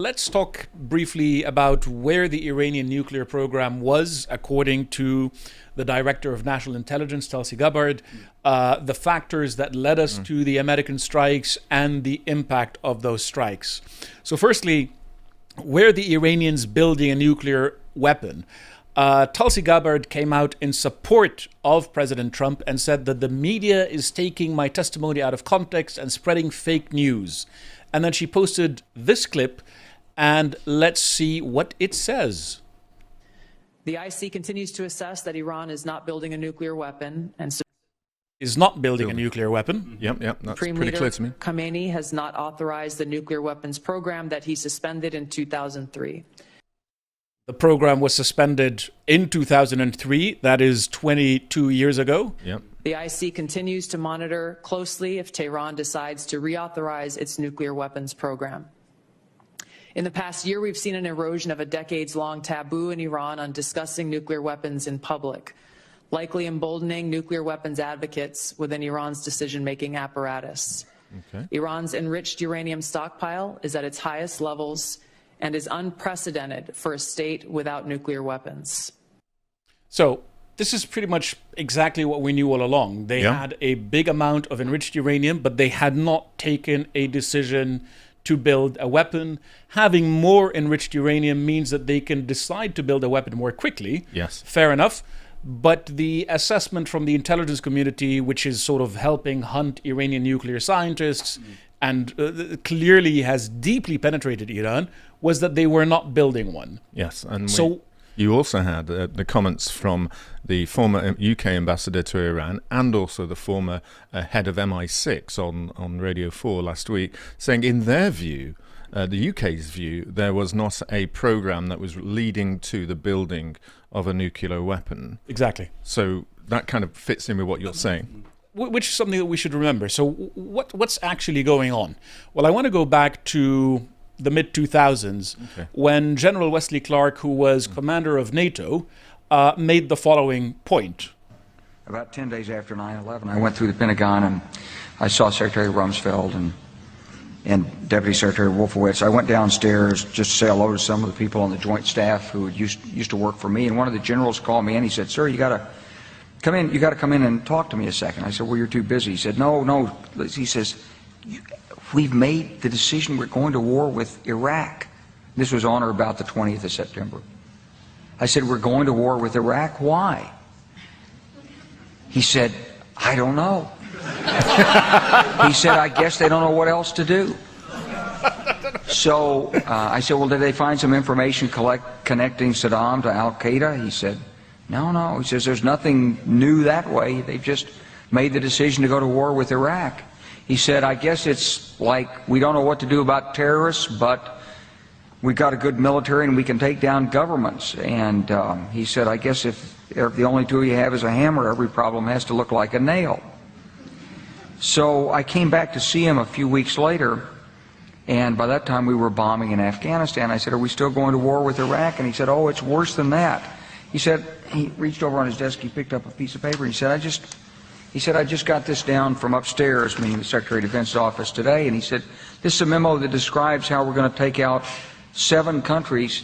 Let's talk briefly about where the Iranian nuclear program was, according to the Director of National Intelligence, Tulsi Gabbard, the factors that led us to the American strikes and the impact of those strikes. So firstly, where the Iranians building a nuclear weapon? Tulsi Gabbard came out in support of President Trump and said that the media is taking my testimony out of context and spreading fake news. And then she posted this clip, and let's see what it says. The IC continues to assess that Iran is not building a nuclear weapon and is not building a nuclear weapon. Yep, that's Supreme pretty Leader clear to me. Khamenei has not authorized the nuclear weapons program that he suspended in 2003. The program was suspended in 2003, that is 22 years ago. Yep. The IC continues to monitor closely if Tehran decides to reauthorize its nuclear weapons program. In the past year, we've seen an erosion of a decades-long taboo in Iran on discussing nuclear weapons in public, likely emboldening nuclear weapons advocates within Iran's decision-making apparatus. Okay. Iran's enriched uranium stockpile is at its highest levels and is unprecedented for a state without nuclear weapons. So this is pretty much exactly what we knew all along. They had a big amount of enriched uranium, but they had not taken a decision to build a weapon. Having more enriched uranium means that they can decide to build a weapon more quickly. Yes. Fair enough. But the assessment from the intelligence community, which is sort of helping hunt Iranian nuclear scientists and clearly has deeply penetrated Iran, was that they were not building one. Yes, and so you also had the comments from the former UK ambassador to Iran and also the former head of MI6 on Radio 4 last week, saying in their view, the UK's view, there was not a program that was leading to the building of a nuclear weapon. Exactly. So that kind of fits in with what you're saying. Which is something that we should remember. So what's actually going on? Well, I want to go back to the mid-2000s when General Wesley Clark, who was commander of NATO, made the following point. About 10 days after 9/11, I went through the Pentagon and I saw Secretary Rumsfeld and Deputy Secretary Wolfowitz. I went downstairs just to say hello to some of the people on the Joint Staff who used to work for me, and one of the generals called me and he said, "Sir, you got to come in and talk to me a second." I said, "Well, you're too busy." He said, No. He says, "We've made the decision. We're going to war with Iraq." This was on or about the 20th of September. I said, "We're going to war with Iraq. Why?" He said, "I don't know." He said, "I guess they don't know what else to do." So I said, "Well, did they find some information connecting Saddam to Al-Qaeda?" He said, No. He says, "There's nothing new that way. They've just made the decision to go to war with Iraq." He said, "I guess it's like we don't know what to do about terrorists, but we've got a good military and we can take down governments." And he said, "I guess if the only tool you have is a hammer, every problem has to look like a nail." So I came back to see him a few weeks later, and by that time we were bombing in Afghanistan. I said, "Are we still going to war with Iraq?" And he said, "Oh, it's worse than that." He said, he reached over on his desk, he picked up a piece of paper, and he said, I just got this down from upstairs," meaning the Secretary of Defense's office today, and he said, "This is a memo that describes how we're going to take out 7 countries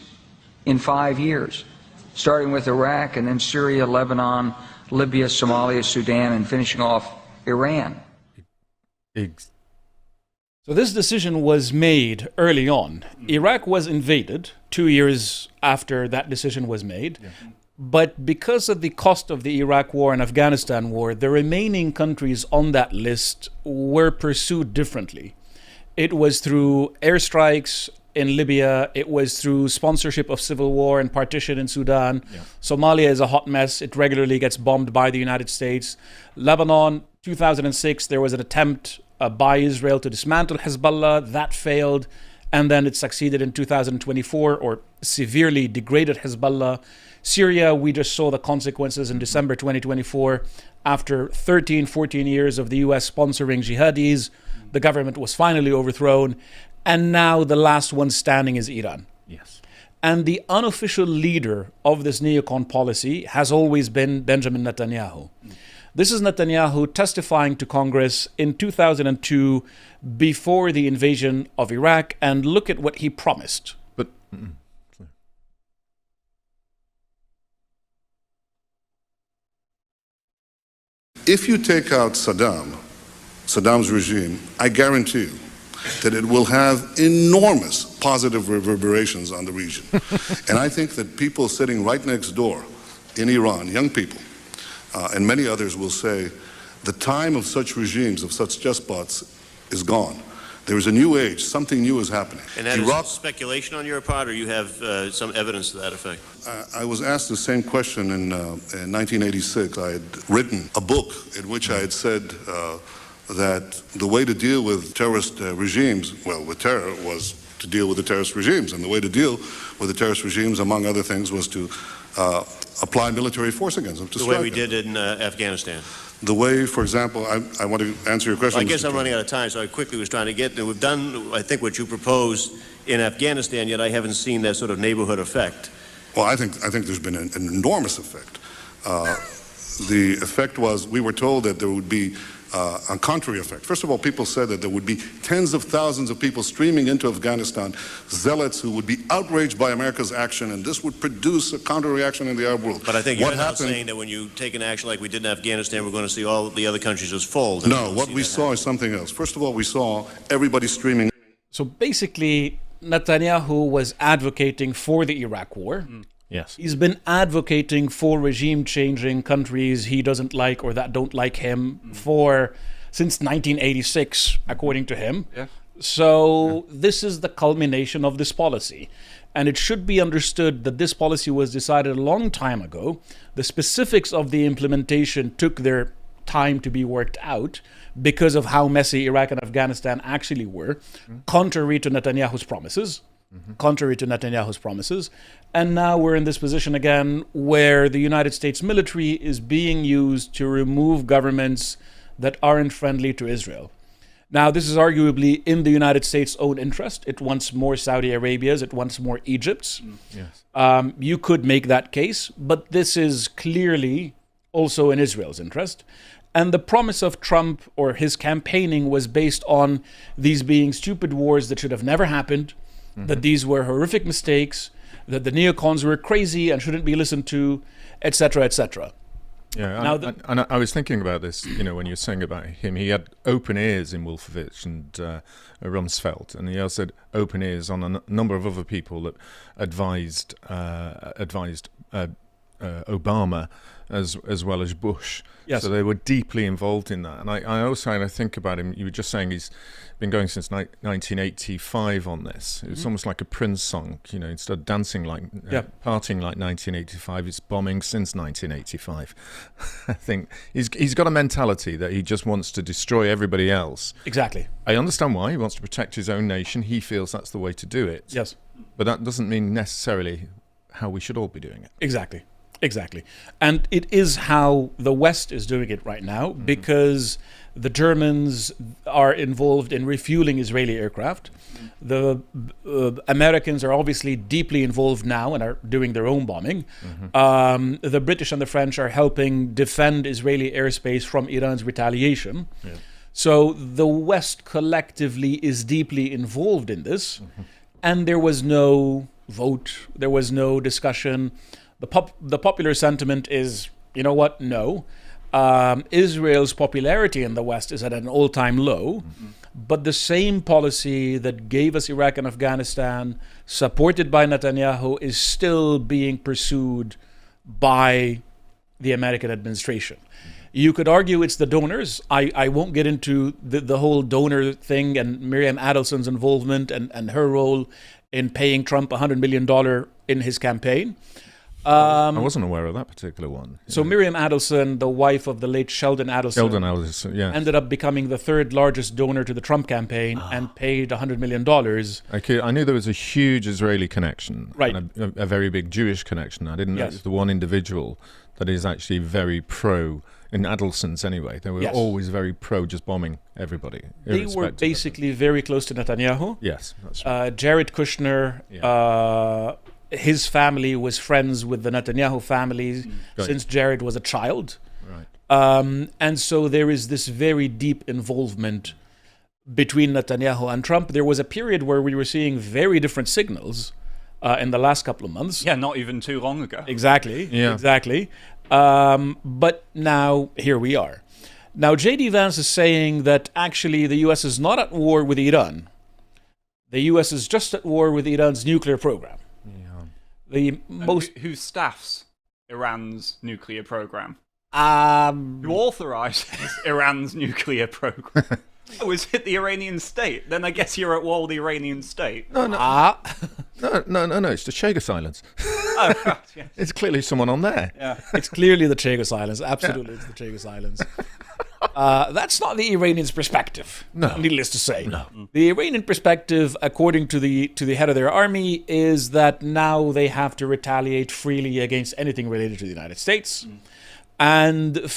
in 5 years, starting with Iraq and then Syria, Lebanon, Libya, Somalia, Sudan, and finishing off Iran." So this decision was made early on. Iraq was invaded 2 years after that decision was made. But because of the cost of the Iraq war and Afghanistan war, the remaining countries on that list were pursued differently. It was through airstrikes in Libya. It was through sponsorship of civil war and partition in Sudan. Somalia is a hot mess. It regularly gets bombed by the United States. Lebanon, 2006, there was an attempt by Israel to dismantle Hezbollah. That failed. And then it succeeded in 2024, or severely degraded Hezbollah. Syria, we just saw the consequences in December 2024. After 13, 14 years of the US sponsoring jihadis, the government was finally overthrown. And now the last one standing is Iran. Yes. And the unofficial leader of this neocon policy has always been Benjamin Netanyahu. This is Netanyahu testifying to Congress in 2002 before the invasion of Iraq, and look at what he promised. But if you take out Saddam's regime, I guarantee you that it will have enormous positive reverberations on the region. And I think that people sitting right next door in Iran, young people, and many others will say, the time of such regimes, of such despots, is gone. There is a new age, something new is happening. And that is speculation on your part, or you have some evidence to that effect? I was asked the same question in 1986. I had written a book in which I had said that the way to deal with terrorist regimes, well, with terror, was to deal with the terrorist regimes. And the way to deal with the terrorist regimes, among other things, was to apply military force against them. The way we did in Afghanistan. The way, for example, I want to answer your question. Well, I guess I'm running out of time, so I quickly was trying to get there. We've done, I think, what you proposed in Afghanistan, yet I haven't seen that sort of neighborhood effect. Well, I think there's been an enormous effect. The effect was, we were told that there would be a contrary effect. First of all, people said that there would be tens of thousands of people streaming into Afghanistan, zealots who would be outraged by America's action, and this would produce a counter-reaction in the Arab world. But I think you're not saying that when you take an action like we did in Afghanistan, we're going to see all the other countries just fold. No, what we saw is something else. First of all, we saw everybody streaming. So basically, Netanyahu was advocating for the Iraq war. yes. He's been advocating for regime-changing countries he doesn't like or that don't like him since 1986, according to him. Yeah. So this is the culmination of this policy. And it should be understood that this policy was decided a long time ago. The specifics of the implementation took their time to be worked out because of how messy Iraq and Afghanistan actually were, contrary to Netanyahu's promises. And now we're in this position again where the United States military is being used to remove governments that aren't friendly to Israel. Now, this is arguably in the United States' own interest. It wants more Saudi Arabia's, it wants more Egypt's. Yes. You could make that case, but this is clearly also in Israel's interest. And the promise of Trump or his campaigning was based on these being stupid wars that should have never happened, that these were horrific mistakes, that the neocons were crazy and shouldn't be listened to, etc., etc. Yeah, Now and I was thinking about this, when you're saying about him, he had open ears in Wolfowitz and Rumsfeld, and he also had open ears on a number of other people that advised Obama as well as Bush. Yes. So they were deeply involved in that. And I also kind of think about him, you were just saying he's been going since 1985 on this. It was almost like a Prince song, instead of dancing partying like 1985, it's bombing since 1985. I think he's got a mentality that he just wants to destroy everybody else. Exactly. I understand why. He wants to protect his own nation. He feels that's the way to do it. Yes. But that doesn't mean necessarily how we should all be doing it. Exactly. And it is how the West is doing it right now, because the Germans are involved in refueling Israeli aircraft. The Americans are obviously deeply involved now and are doing their own bombing. The British and the French are helping defend Israeli airspace from Iran's retaliation. Yeah. So the West collectively is deeply involved in this, and there was no vote, there was no discussion. The popular sentiment is, no. Israel's popularity in the West is at an all-time low, but the same policy that gave us Iraq and Afghanistan, supported by Netanyahu, is still being pursued by the American administration. You could argue it's the donors. I won't get into the whole donor thing and Miriam Adelson's involvement and her role in paying Trump $100 million in his campaign. I wasn't aware of that particular one. So Miriam Adelson, the wife of the late Sheldon Adelson, yeah. ended up becoming the third largest donor to the Trump campaign and paid $100 million. Okay, I knew there was a huge Israeli connection, right, and a very big Jewish connection. I didn't know it was the one individual that is actually very pro, in Adelson's anyway. They were always very pro just bombing everybody. They were basically very close to Netanyahu. Yes, that's right. Jared Kushner, his family was friends with the Netanyahu family since Jared was a child. Right. And so there is this very deep involvement between Netanyahu and Trump. There was a period where we were seeing very different signals in the last couple of months. Yeah, not even too long ago. Exactly. Yeah. Exactly. But now here we are. Now, J.D. Vance is saying that actually the U.S. is not at war with Iran. The U.S. is just at war with Iran's nuclear program. The most Who staffs Iran's nuclear program? um, Who authorizes Iran's nuclear program? Oh, is it the Iranian state? Then I guess you're at war with the Iranian state. No, it's the Chagos Islands. Oh, right, yeah. It's clearly someone on there. Yeah. it's clearly the Chagos Islands. Absolutely, it's the Chagos Islands. That's not the Iranians' perspective. No. Needless to say, the Iranian perspective, according to the head of their army, is that now they have to retaliate freely against anything related to the United States. And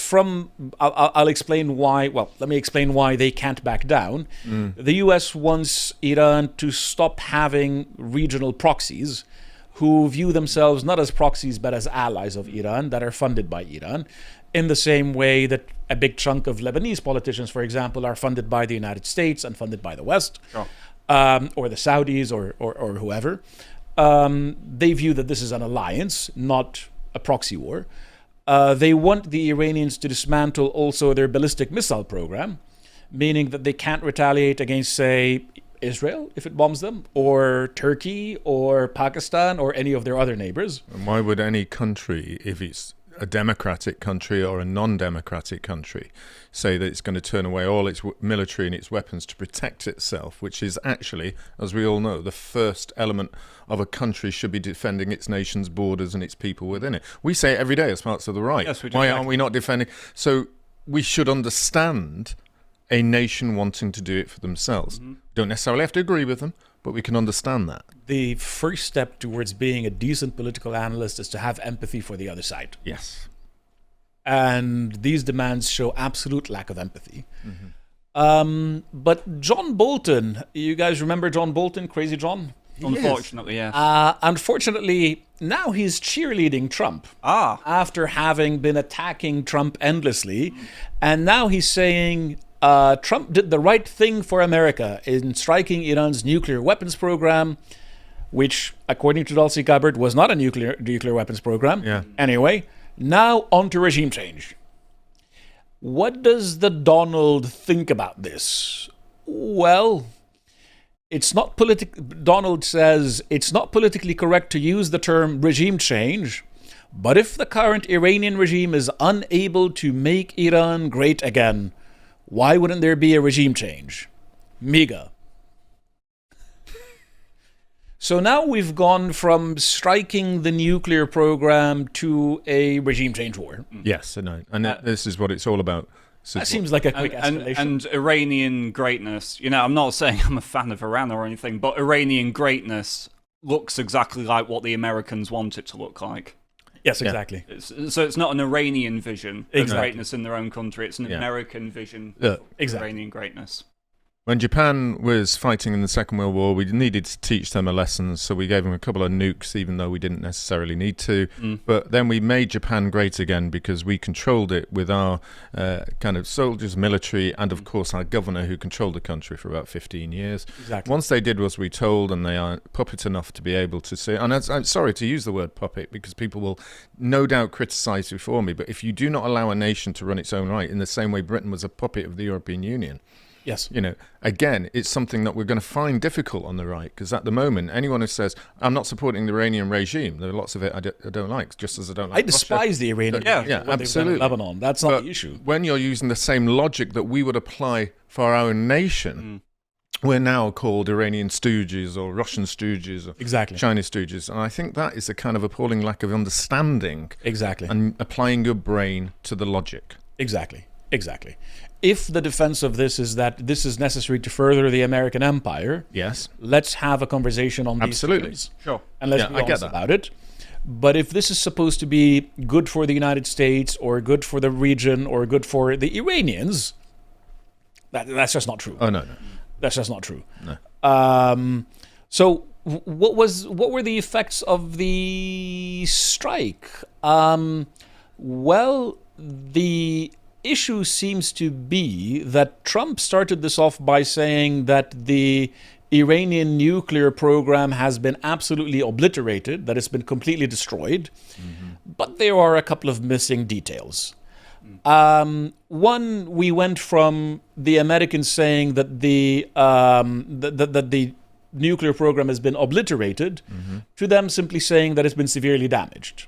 I'll explain why. Well, let me explain why they can't back down. The U.S. wants Iran to stop having regional proxies who view themselves not as proxies but as allies of Iran that are funded by Iran, in the same way that a big chunk of Lebanese politicians, for example, are funded by the United States and funded by the West, or the Saudis or whoever. They view that this is an alliance, not a proxy war. They want the Iranians to dismantle also their ballistic missile program, meaning that they can't retaliate against, say, Israel if it bombs them, or Turkey, or Pakistan, or any of their other neighbors. And why would any country, if it's a democratic country or a non-democratic country, say that it's going to turn away all its military and its weapons to protect itself, which is actually, as we all know, the first element of a country should be defending its nation's borders and its people within it. We say it every day as parts of the right. Yes, we do. Why aren't we not defending? So we should understand a nation wanting to do it for themselves. Don't necessarily have to agree with them, but we can understand that. The first step towards being a decent political analyst is to have empathy for the other side. Yes. And these demands show absolute lack of empathy. But John Bolton, you guys remember John Bolton, Crazy John? Unfortunately, yes. Unfortunately, now he's cheerleading Trump after having been attacking Trump endlessly. And now he's saying Trump did the right thing for America in striking Iran's nuclear weapons program, which, according to Tulsi Gabbard, was not a nuclear weapons program. Yeah. Anyway, now on to regime change. What does the Donald think about this? Well, it's not Donald says it's not politically correct to use the term regime change, but if the current Iranian regime is unable to make Iran great again, why wouldn't there be a regime change? Miga. So now we've gone from striking the nuclear program to a regime change war. Yes, I know. And this is what it's all about. That seems like a quick escalation. And Iranian greatness, I'm not saying I'm a fan of Iran or anything, but Iranian greatness looks exactly like what the Americans want it to look like. Yes, exactly. So it's not an Iranian vision of greatness in their own country, it's an American vision of Iranian greatness. When Japan was fighting in the Second World War, we needed to teach them a lesson, so we gave them a couple of nukes, even though we didn't necessarily need to. But then we made Japan great again because we controlled it with our kind of soldiers, military, and of course our governor, who controlled the country for about 15 years. Exactly. Once they did as we told, and they are puppet enough to be able to say, and I'm sorry to use the word puppet because people will no doubt criticize before me, but if you do not allow a nation to run its own right, in the same way Britain was a puppet of the European Union, yes. Again, it's something that we're going to find difficult on the right, because at the moment, anyone who says, I'm not supporting the Iranian regime, there are lots of it I don't like, just as I don't like I despise the Iranian regime. Yeah, when absolutely. They went in Lebanon. That's not the issue. When you're using the same logic that we would apply for our own nation, we're now called Iranian stooges or Russian stooges or Chinese stooges. And I think that is a kind of appalling lack of understanding and applying your brain to the logic. Exactly. If the defense of this is that this is necessary to further the American empire, yes, let's have a conversation on these things. Sure. And let's be honest about it. But if this is supposed to be good for the United States or good for the region or good for the Iranians, that's just not true. Oh, no. That's just not true. No. So what were the effects of the strike? Well, the issue seems to be that Trump started this off by saying that the Iranian nuclear program has been absolutely obliterated, that it's been completely destroyed, but there are a couple of missing details. One, we went from the Americans saying that the nuclear program has been obliterated to them simply saying that it's been severely damaged,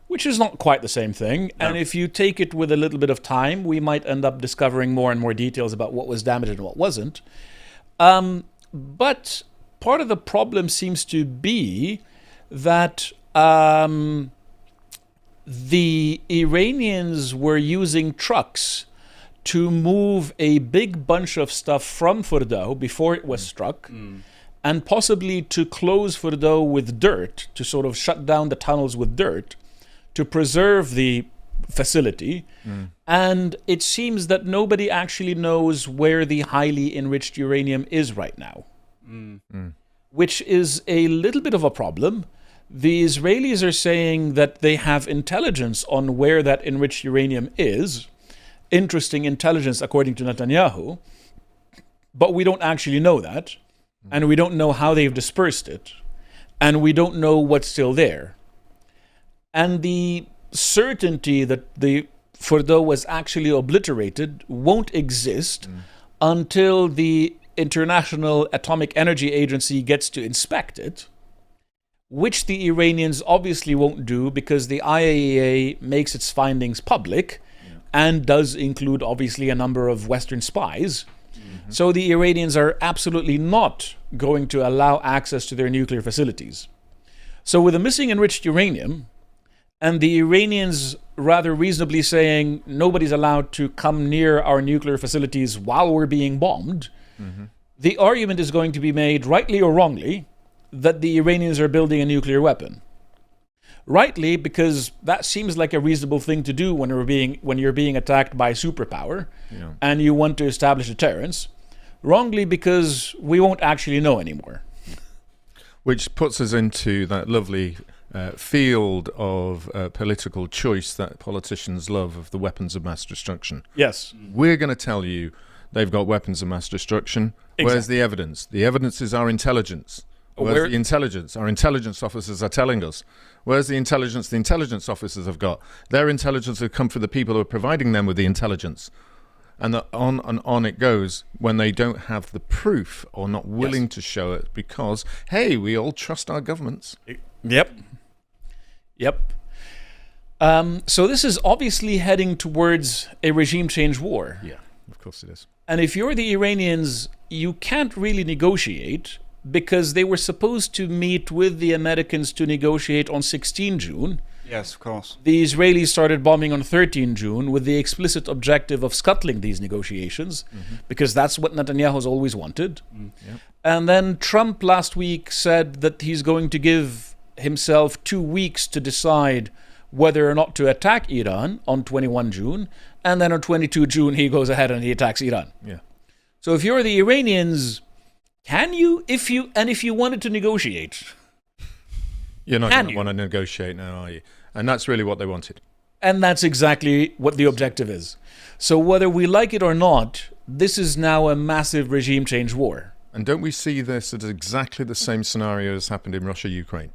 which is not quite the same thing. No. And if you take it with a little bit of time, we might end up discovering more and more details about what was damaged and what wasn't. But part of the problem seems to be that the Iranians were using trucks to move a big bunch of stuff from Fordow before it was struck, and possibly to close Fordow with dirt, to sort of shut down the tunnels with dirt, to preserve the facility. And it seems that nobody actually knows where the highly enriched uranium is right now, which is a little bit of a problem. The Israelis are saying that they have intelligence on where that enriched uranium is. Interesting intelligence, according to Netanyahu. But we don't actually know that. And we don't know how they've dispersed it. And we don't know what's still there. And the certainty that the Fordow was actually obliterated won't exist until the International Atomic Energy Agency gets to inspect it, which the Iranians obviously won't do because the IAEA makes its findings public and does include obviously a number of Western spies. So the Iranians are absolutely not going to allow access to their nuclear facilities. So with the missing enriched uranium, and the Iranians rather reasonably saying nobody's allowed to come near our nuclear facilities while we're being bombed, the argument is going to be made, rightly or wrongly, that the Iranians are building a nuclear weapon. Rightly, because that seems like a reasonable thing to do when you're being attacked by a superpower and you want to establish deterrence. Wrongly, because we won't actually know anymore. Which puts us into that lovely field of political choice that politicians love, of the weapons of mass destruction. Yes. We're going to tell you they've got weapons of mass destruction. Exactly. Where's the evidence? The evidence is our intelligence. Where's the intelligence? Our intelligence officers are telling us. Where's the intelligence the intelligence officers have got? Their intelligence has come from the people who are providing them with the intelligence. And on and on it goes when they don't have the proof or not willing to show it because, hey, we all trust our governments. Yep. So this is obviously heading towards a regime change war. Yeah, of course it is. And if you're the Iranians, you can't really negotiate because they were supposed to meet with the Americans to negotiate on 16 June. Yes, of course. The Israelis started bombing on 13 June with the explicit objective of scuttling these negotiations because that's what Netanyahu's always wanted. And then Trump last week said that he's going to give himself 2 weeks to decide whether or not to attack Iran on 21 June. And then on 22 June, he goes ahead and he attacks Iran. Yeah. So if you're the Iranians, can you, if you wanted to negotiate? You're not going to want to negotiate now, are you? And that's really what they wanted. And that's exactly what the objective is. So whether we like it or not, this is now a massive regime change war. And don't we see this as exactly the same scenario as happened in Russia-Ukraine?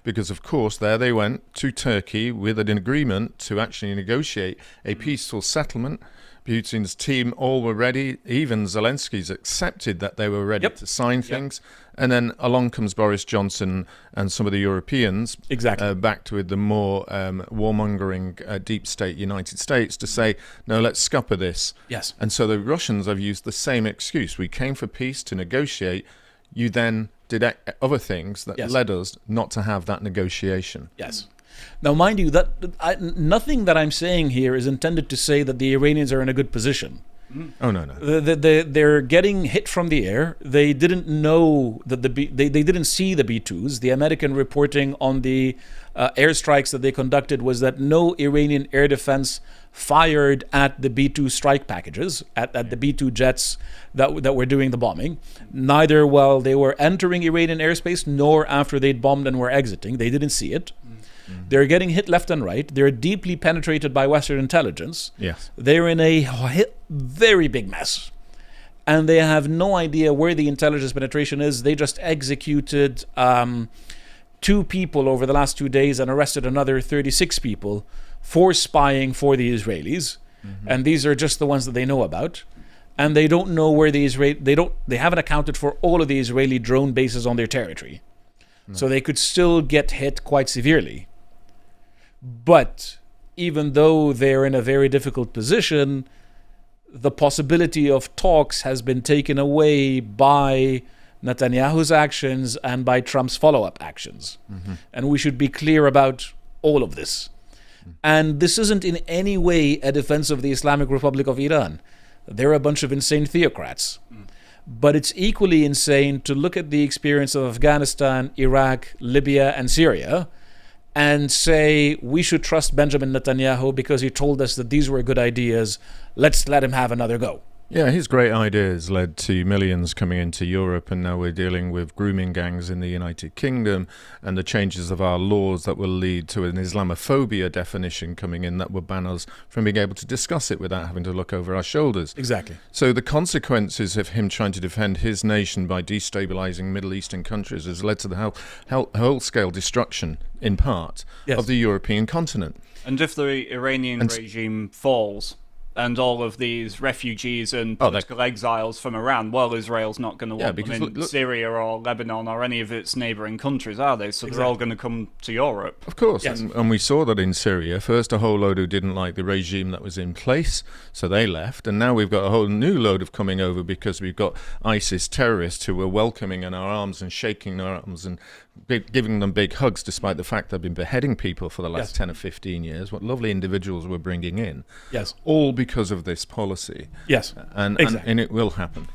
Because, of course, there they went to Turkey with an agreement to actually negotiate a peaceful settlement. Putin's team all were ready. Even Zelensky's accepted that they were ready to sign things. And then along comes Boris Johnson and some of the Europeans, backed with the more warmongering deep state United States, to say, no, let's scupper this. Yes. And so the Russians have used the same excuse. We came for peace to negotiate. You then did other things that led us not to have that negotiation. Yes. Now, mind you, that nothing that I'm saying here is intended to say that the Iranians are in a good position. Oh, no. They're getting hit from the air. They didn't know that they didn't see the B-2s. The American reporting on the airstrikes that they conducted was that no Iranian air defense fired at the B-2 strike packages, at the B-2 jets that were doing the bombing, neither while they were entering Iranian airspace nor after they'd bombed and were exiting. They didn't see it. They're getting hit left and right. They're deeply penetrated by Western intelligence. Yes. They're in a very big mess. And they have no idea where the intelligence penetration is. They just executed 2 people over the last 2 days and arrested another 36 people for spying for the Israelis. And these are just the ones that they know about. And they don't know where they haven't accounted for all of the Israeli drone bases on their territory. So they could still get hit quite severely. But even though they're in a very difficult position, the possibility of talks has been taken away by Netanyahu's actions and by Trump's follow-up actions. And we should be clear about all of this. And this isn't in any way a defense of the Islamic Republic of Iran. They're a bunch of insane theocrats. But it's equally insane to look at the experience of Afghanistan, Iraq, Libya, and Syria and say we should trust Benjamin Netanyahu because he told us that these were good ideas. Let's let him have another go. Yeah, his great ideas led to millions coming into Europe, and now we're dealing with grooming gangs in the United Kingdom and the changes of our laws that will lead to an Islamophobia definition coming in that will ban us from being able to discuss it without having to look over our shoulders. Exactly. So the consequences of him trying to defend his nation by destabilizing Middle Eastern countries has led to the whole-scale destruction, in part, of the European continent. And if the Iranian regime falls, and all of these refugees and political exiles from Iran, well, Israel's not going to want them in Syria or Lebanon or any of its neighbouring countries, are they? So they're all going to come to Europe. Of course, and we saw that in Syria. First, a whole load who didn't like the regime that was in place, so they left. And now we've got a whole new load of coming over because we've got ISIS terrorists who were welcoming in our arms and shaking their arms and giving them big hugs, despite the fact they've been beheading people for the last 10 or 15 years. What lovely individuals we're bringing in. Yes. All because of this policy. Yes. And it will happen.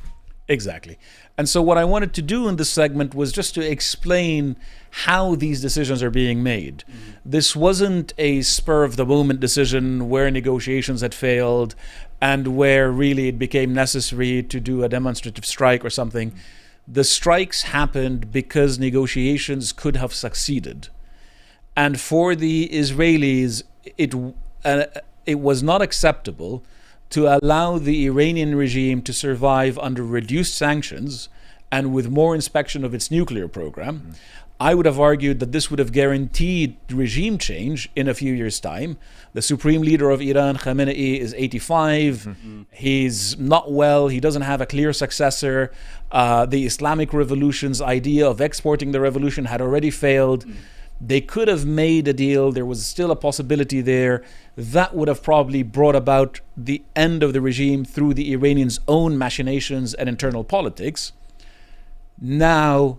Exactly. And so what I wanted to do in this segment was just to explain how these decisions are being made. This wasn't a spur-of-the-moment decision where negotiations had failed and where really it became necessary to do a demonstrative strike or something. The strikes happened because negotiations could have succeeded. And for the Israelis, it was not acceptable to allow the Iranian regime to survive under reduced sanctions and with more inspection of its nuclear program. I would have argued that this would have guaranteed regime change in a few years' time. The supreme leader of Iran, Khamenei, is 85. He's not well. He doesn't have a clear successor. The Islamic Revolution's idea of exporting the revolution had already failed. They could have made a deal. There was still a possibility there. That would have probably brought about the end of the regime through the Iranians' own machinations and internal politics. Now,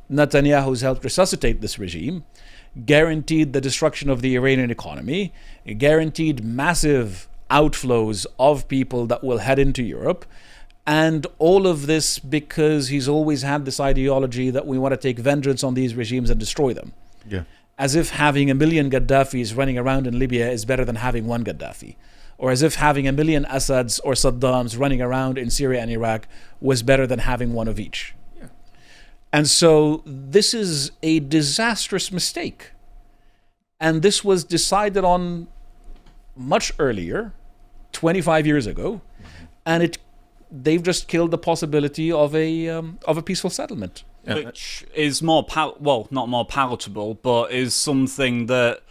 Netanyahu has helped resuscitate this regime, guaranteed the destruction of the Iranian economy, guaranteed massive outflows of people that will head into Europe, and all of this because he's always had this ideology that we want to take vengeance on these regimes and destroy them. Yeah. As if having 1 million Gaddafis running around in Libya is better than having one Gaddafi. Or as if having 1 million Assads or Saddams running around in Syria and Iraq was better than having one of each. And so this is a disastrous mistake. And this was decided on much earlier, 25 years ago, and they've just killed the possibility of a peaceful settlement. Which is more, not more palatable, but is something that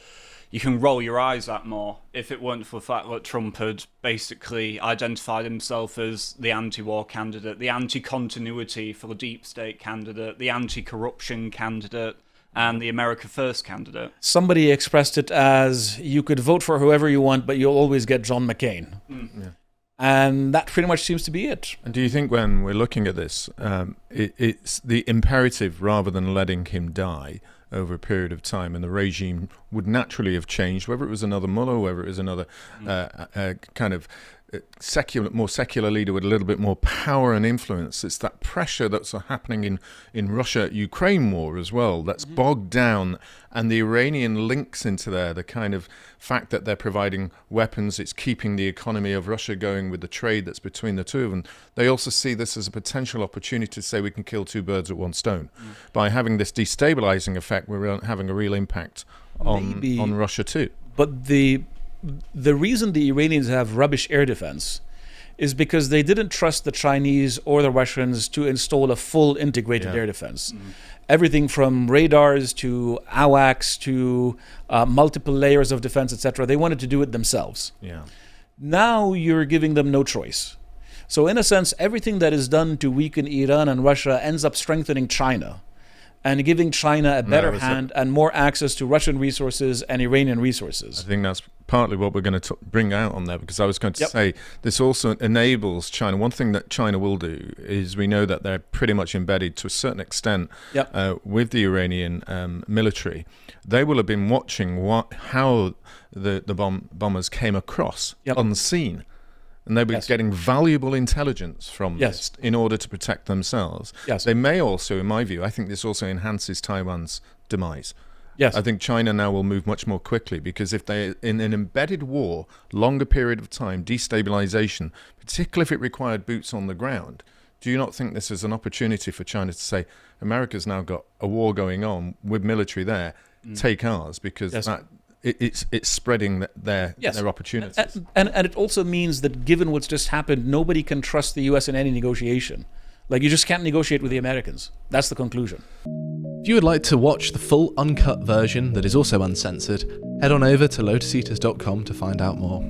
you can roll your eyes at more if it weren't for the fact that Trump had basically identified himself as the anti-war candidate, the anti-continuity for the deep state candidate, the anti-corruption candidate, and the America First candidate. Somebody expressed it as you could vote for whoever you want, but you'll always get John McCain. Yeah. And that pretty much seems to be it. And do you think when we're looking at this, it's the imperative rather than letting him die over a period of time, and the regime would naturally have changed, whether it was another mullah, whether it was another kind of more secular leader with a little bit more power and influence. It's that pressure that's happening in Russia-Ukraine war as well that's bogged down, and the Iranian links into there, the kind of fact that they're providing weapons, it's keeping the economy of Russia going with the trade that's between the two of them. They also see this as a potential opportunity to say we can kill two birds with one stone. By having this destabilizing effect, we're having a real impact on Russia too. But the reason the Iranians have rubbish air defense is because they didn't trust the Chinese or the Russians to install a full integrated air defense. Everything from radars to AWACS to multiple layers of defense, etc. They wanted to do it themselves. Yeah. Now you're giving them no choice. So in a sense, everything that is done to weaken Iran and Russia ends up strengthening China and giving China a better hand and more access to Russian resources and Iranian resources. I think that's partly what we're going to bring out on there, because I was going to say this also enables China. One thing that China will do is, we know that they're pretty much embedded to a certain extent with the Iranian military. They will have been watching how the bombers came across unseen. And they were getting valuable intelligence from this in order to protect themselves. They may also, in my view, I think this also enhances Taiwan's demise. I think China now will move much more quickly, because if they, in an embedded war, longer period of time, destabilization, particularly if it required boots on the ground, do you not think this is an opportunity for China to say, America's now got a war going on with military there, take ours, because that... It's spreading their opportunities. And it also means that, given what's just happened, nobody can trust the US in any negotiation. Like, you just can't negotiate with the Americans. That's the conclusion. If you would like to watch the full uncut version that is also uncensored, head on over to lotuseaters.com to find out more.